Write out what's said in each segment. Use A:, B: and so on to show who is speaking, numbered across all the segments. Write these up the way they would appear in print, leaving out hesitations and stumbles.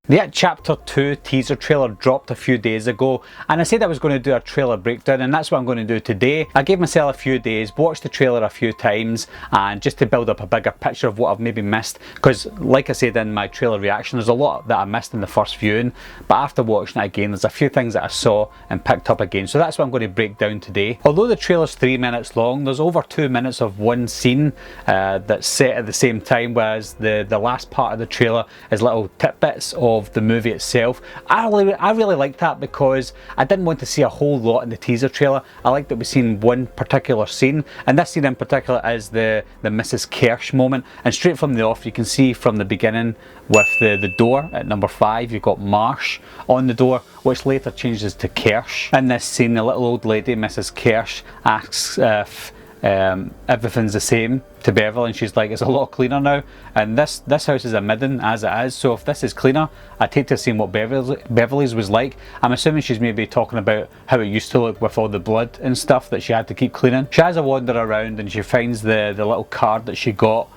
A: The It Chapter 2 teaser trailer dropped a few days ago, and I said I was going to do a trailer breakdown, and that's what I'm going to do today. I gave myself a few days, watched the trailer a few times, and just to build up a bigger picture of what I've maybe missed, because like I said in my trailer reaction, there's a lot that I missed in the first viewing, but after watching it again, there's a few things that I saw and picked up again, so that's what I'm going to break down today. Although the trailer's 3 minutes long, there's over 2 minutes of one scene that's set at the same time, whereas the last part of the trailer is little tidbits of the movie itself. I really like that because I didn't want to see a whole lot in the teaser trailer. I like that we've seen one particular scene, and this scene in particular is the Mrs. Kersh moment, and straight from the off you can see from the beginning with the door at number 5, you've got Marsh on the door, which later changes to Kersh. In this scene, the little old lady, Mrs. Kersh, asks if everything's the same to Beverly, and she's like, it's a lot cleaner now, and this house is a midden as it is, so if this is cleaner, I'd hate to have seen what Beverly's was like. I'm assuming she's maybe talking about how it used to look with all the blood and stuff that she had to keep cleaning. She has a wander around and she finds the little card that she got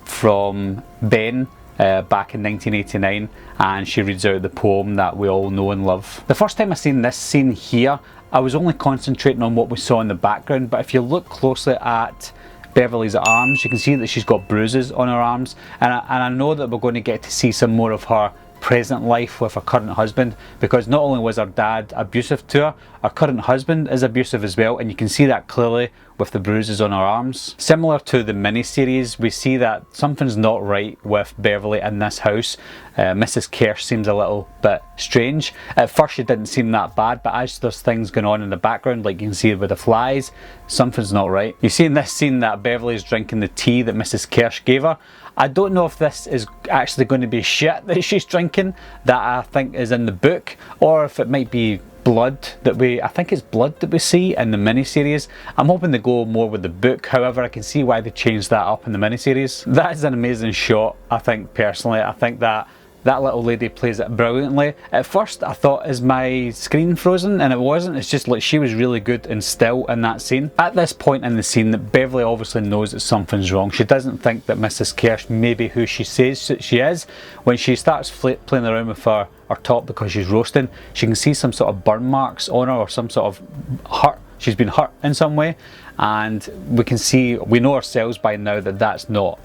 A: from Ben back in 1989, and she reads out the poem that we all know and love. The first time I seen this scene here, I was only concentrating on what we saw in the background, but if you look closely at Beverly's arms, you can see that she's got bruises on her arms, and I know that we're going to get to see some more of her present life with her current husband, because not only was her dad abusive to her current husband is abusive as well, and you can see that clearly with the bruises on her arms. Similar to the miniseries, we see that something's not right with Beverly in this house. Mrs. Kersh seems a little bit strange. At first she didn't seem that bad, but as there's things going on in the background, like you can see with the flies, something's not right. You see in this scene that Beverly's drinking the tea that Mrs. Kersh gave her. I don't know if this is actually going to be shit that she's drinking that I think is in the book, or if it might be blood I think it's blood that we see in the miniseries. I'm hoping to go more with the book, however I can see why they changed that up in the miniseries. That is an amazing shot, I think personally. I think that little lady plays it brilliantly. At first I thought, is my screen frozen? And it wasn't. It's just like she was really good and still in that scene. At this point in the scene, that Beverly obviously knows that something's wrong. She doesn't think that Mrs. Kersh may be who she says she is. When she starts playing around with her top because she's roasting, she can see some sort of burn marks on her, or some sort of hurt. She's been hurt in some way, and we know ourselves by now that that's not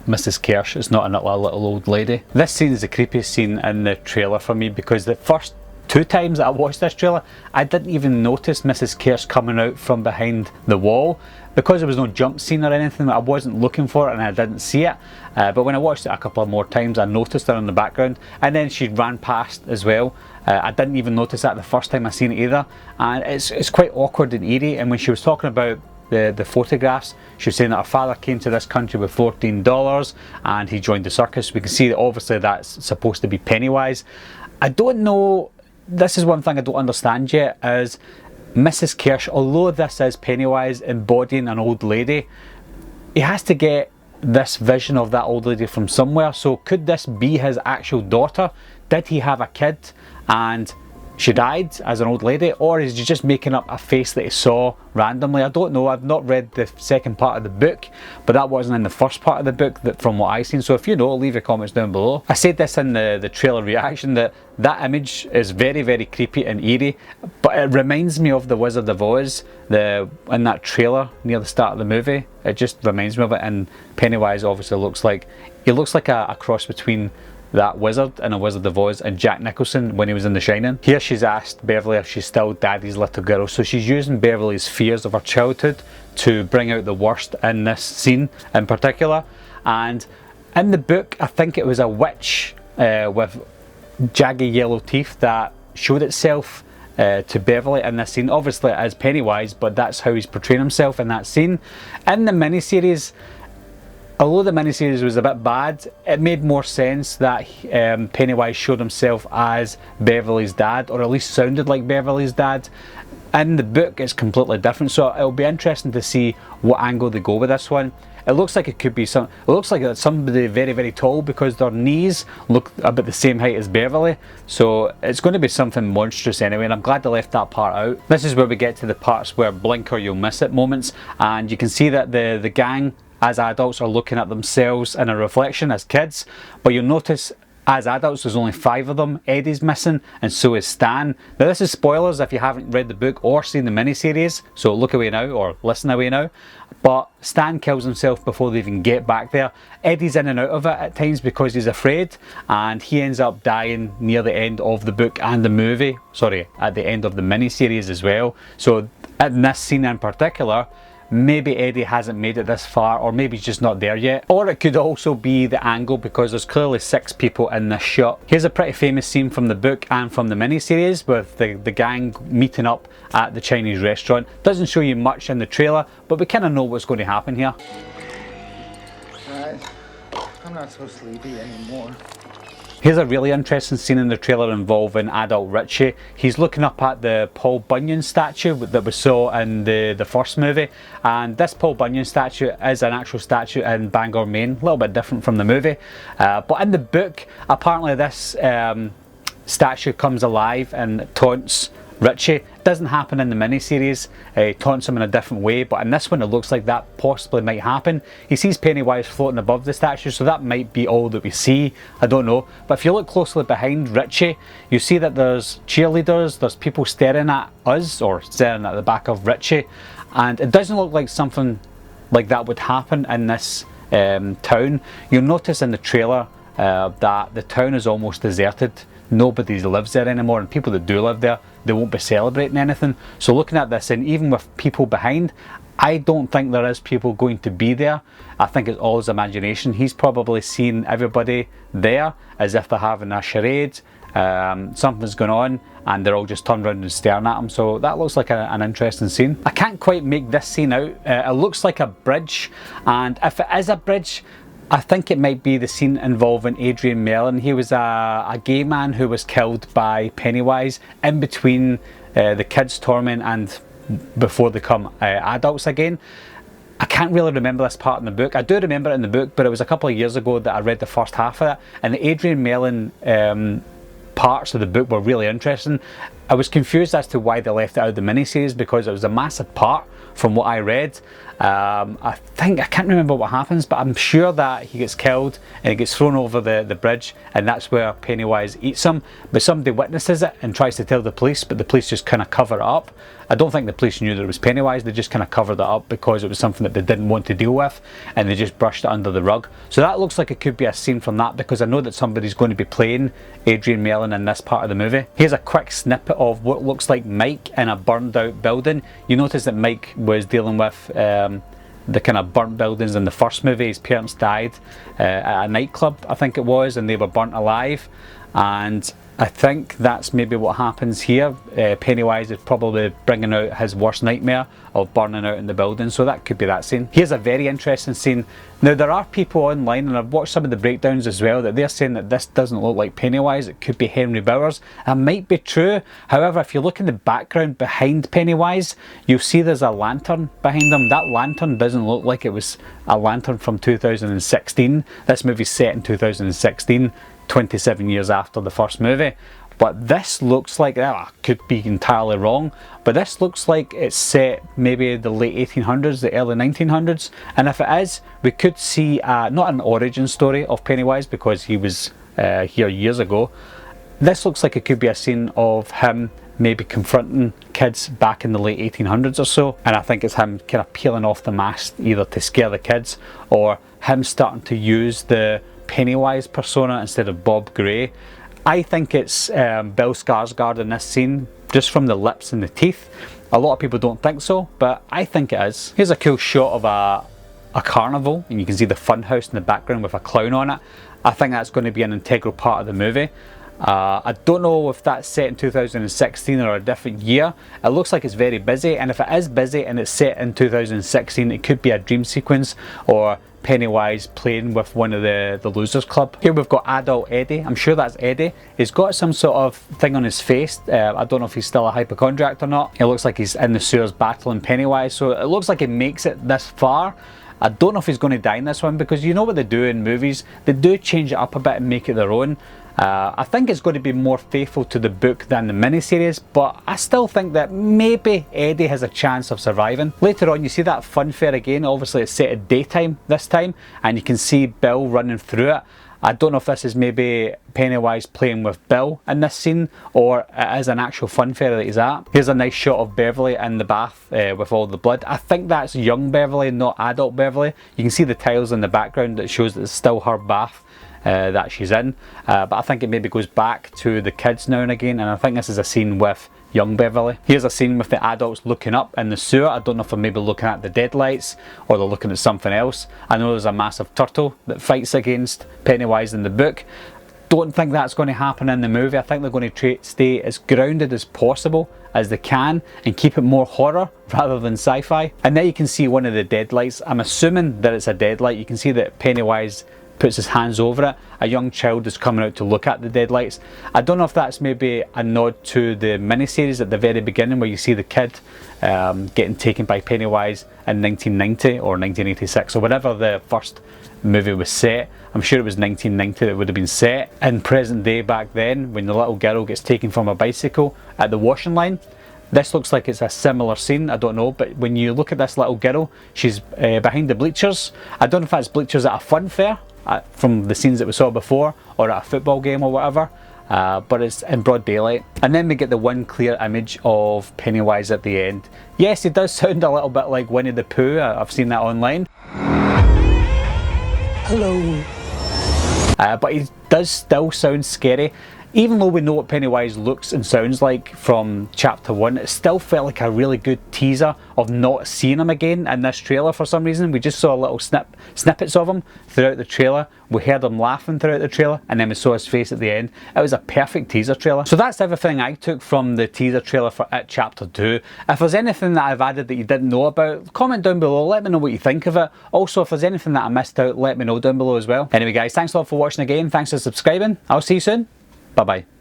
A: Mrs. Kersh. It's not a little old lady. This scene is the creepiest scene in the trailer for me, because the first 2 times that I watched this trailer, I didn't even notice Mrs. Kersh coming out from behind the wall, because there was no jump scene or anything. I wasn't looking for it and I didn't see it, but when I watched it a couple of more times, I noticed her in the background, and then she ran past as well. I didn't even notice that the first time I seen it either, and it's quite awkward and eerie. And when she was talking about the photographs, she was saying that her father came to this country with $14 and he joined the circus. We can see that obviously that's supposed to be Pennywise. I don't know, this is one thing I don't understand yet, is Mrs. Kersh, although this is Pennywise embodying an old lady, he has to get this vision of that old lady from somewhere. So could this be his actual daughter? Did he have a kid and she died as an old lady, or is he just making up a face that he saw randomly? I don't know. I've not read the second part of the book, but that wasn't in the first part of the book from what I've seen. So if you know, leave your comments down below. I said this in the trailer reaction, that image is very, very creepy and eerie, but it reminds me of the Wizard of Oz in that trailer near the start of the movie. It just reminds me of it, and Pennywise obviously looks like a cross between that wizard in A Wizard of Oz and Jack Nicholson when he was in The Shining. Here she's asked Beverly if she's still daddy's little girl, so she's using Beverly's fears of her childhood to bring out the worst in this scene in particular. And in the book, I think it was a witch with jagged yellow teeth that showed itself to Beverly in this scene. Obviously it is Pennywise, but that's how he's portraying himself in that scene. In the miniseries, although the miniseries was a bit bad, it made more sense that Pennywise showed himself as Beverly's dad, or at least sounded like Beverly's dad. In the book it's completely different, so it'll be interesting to see what angle they go with this one. It looks like it could be somebody very, very tall, because their knees look about the same height as Beverly, so it's going to be something monstrous anyway, and I'm glad they left that part out. This is where we get to the parts where blink or you'll miss it moments, and you can see that the gang as adults are looking at themselves in a reflection as kids, but you'll notice As adults, there's only 5 of them. Eddie's missing, and so is Stan. Now this is spoilers if you haven't read the book or seen the miniseries, so look away now or listen away now. But Stan kills himself before they even get back there. Eddie's in and out of it at times because he's afraid, and he ends up dying near the end of the book and the movie. Sorry, at the end of the miniseries as well. So in this scene in particular, maybe Eddie hasn't made it this far, or maybe he's just not there yet. Or it could also be the angle, because there's clearly 6 people in this shot. Here's a pretty famous scene from the book and from the miniseries with the gang meeting up at the Chinese restaurant. Doesn't show you much in the trailer, but we kind of know what's going to happen here.
B: Guys, I'm not so sleepy anymore.
A: Here's a really interesting scene in the trailer involving adult Richie. He's looking up at the Paul Bunyan statue that we saw in the first movie, and this Paul Bunyan statue is an actual statue in Bangor, Maine, a little bit different from the movie. But in the book, apparently this statue comes alive and taunts Richie. It doesn't happen in the miniseries, taunts him in a different way, but in this one it looks like that possibly might happen. He sees Pennywise floating above the statue, so that might be all that we see, I don't know. But if you look closely behind Richie, you see that there's cheerleaders, there's people staring at us, or staring at the back of Richie, and it doesn't look like something like that would happen in this town. You'll notice in the trailer that the town is almost deserted. Nobody lives there anymore, and people that do live there, they won't be celebrating anything. So looking at this, and even with people behind, I don't think there is people going to be there. I think it's all his imagination. He's probably seen everybody there as if they're having a charade, something's going on, and they're all just turned around and staring at him. So that looks like an interesting scene. I can't quite make this scene out. It looks like a bridge, and if it is a bridge, I think it might be the scene involving Adrian Mellon. He was a gay man who was killed by Pennywise in between the kids' torment and before they become adults again. I can't really remember this part in the book. I do remember it in the book, but it was a couple of years ago that I read the first half of it, and the Adrian Mellon parts of the book were really interesting. I was confused as to why they left it out of the miniseries, because it was a massive part from what I read. I can't remember what happens, but I'm sure that he gets killed and he gets thrown over the bridge, and that's where Pennywise eats him. But somebody witnesses it and tries to tell the police, but the police just kind of cover it up. I don't think the police knew that it was Pennywise. They just kind of covered it up because it was something that they didn't want to deal with, and they just brushed it under the rug. So that looks like it could be a scene from that, because I know that somebody's going to be playing Adrian Mellon in this part of the movie. Here's a quick snippet of what looks like Mike in a burned out building. You notice that Mike was dealing with the kind of burnt buildings in the first movie. His parents died at a nightclub, I think it was, and they were burnt alive. And I think that's maybe what happens here. Pennywise is probably bringing out his worst nightmare of burning out in the building, so that could be that scene. Here's a very interesting scene. Now there are people online, and I've watched some of the breakdowns as well, that they're saying that this doesn't look like Pennywise, it could be Henry Bowers. That might be true. However, if you look in the background behind Pennywise, you'll see there's a lantern behind him. That lantern doesn't look like it was a lantern from 2016. This movie's set in 2016. 27 years after the first movie, but this looks like, I could be entirely wrong, but this looks like it's set maybe the late 1800s, the early 1900s, and if it is, we could see not an origin story of Pennywise, because he was here years ago. This looks like it could be a scene of him maybe confronting kids back in the late 1800s or so, and I think it's him kind of peeling off the mask, either to scare the kids, or him starting to use the Pennywise persona instead of Bob Gray. I think it's Bill Skarsgård in this scene, just from the lips and the teeth. A lot of people don't think so, but I think it is. Here's a cool shot of a carnival, and you can see the fun house in the background with a clown on it. I think that's going to be an integral part of the movie. I don't know if that's set in 2016 or a different year. It looks like it's very busy, and if it is busy and it's set in 2016, it could be a dream sequence, or Pennywise playing with one of the losers club. Here we've got adult Eddie. I'm sure that's Eddie. He's got some sort of thing on his face. I don't know if he's still a hypochondriac or not. It looks like he's in the sewers battling Pennywise, so it looks like he makes it this far. I don't know if he's going to die in this one, because you know what they do in movies, they do change it up a bit and make it their own. I think it's going to be more faithful to the book than the miniseries, but I still think that maybe Eddie has a chance of surviving. Later on you see that fun fair again. Obviously it's set at daytime this time, and you can see Bill running through it. I don't know if this is maybe Pennywise playing with Bill in this scene, or it is an actual fun fair that he's at. Here's a nice shot of Beverly in the bath with all the blood. I think that's young Beverly, not adult Beverly. You can see the tiles in the background that shows that it's still her bath that she's in. But I think it maybe goes back to the kids now and again, and I think this is a scene with young Beverly. Here's a scene with the adults looking up in the sewer. I don't know if they're maybe looking at the deadlights or they're looking at something else. I know there's a massive turtle that fights against Pennywise in the book. Don't think that's going to happen in the movie. I think they're going to stay as grounded as possible as they can and keep it more horror rather than sci-fi. And there you can see one of the deadlights. I'm assuming that it's a deadlight. You can see that Pennywise puts his hands over it. A young child is coming out to look at the deadlights. I don't know if that's maybe a nod to the miniseries at the very beginning where you see the kid getting taken by Pennywise in 1990 or 1986 or whatever the first movie was set. I'm sure it was 1990 that it would have been set. In present day back then, when the little girl gets taken from a bicycle at the washing line, this looks like it's a similar scene, I don't know, but when you look at this little girl, she's behind the bleachers. I don't know if that's bleachers at a fun fair, from the scenes that we saw before, or at a football game or whatever, but it's in broad daylight. And then we get the one clear image of Pennywise at the end. Yes, he does sound a little bit like Winnie the Pooh. I've seen that online.
B: Hello.
A: But he does still sound scary. Even though we know what Pennywise looks and sounds like from chapter 1, it still felt like a really good teaser of not seeing him again in this trailer for some reason. We just saw little snippets of him throughout the trailer. We heard him laughing throughout the trailer, and then we saw his face at the end. It was a perfect teaser trailer. So that's everything I took from the teaser trailer for It Chapter 2. If there's anything that I've added that you didn't know about, comment down below, let me know what you think of it. Also, if there's anything that I missed out, let me know down below as well. Anyway guys, thanks a lot for watching again, thanks for subscribing, I'll see you soon. Bye bye.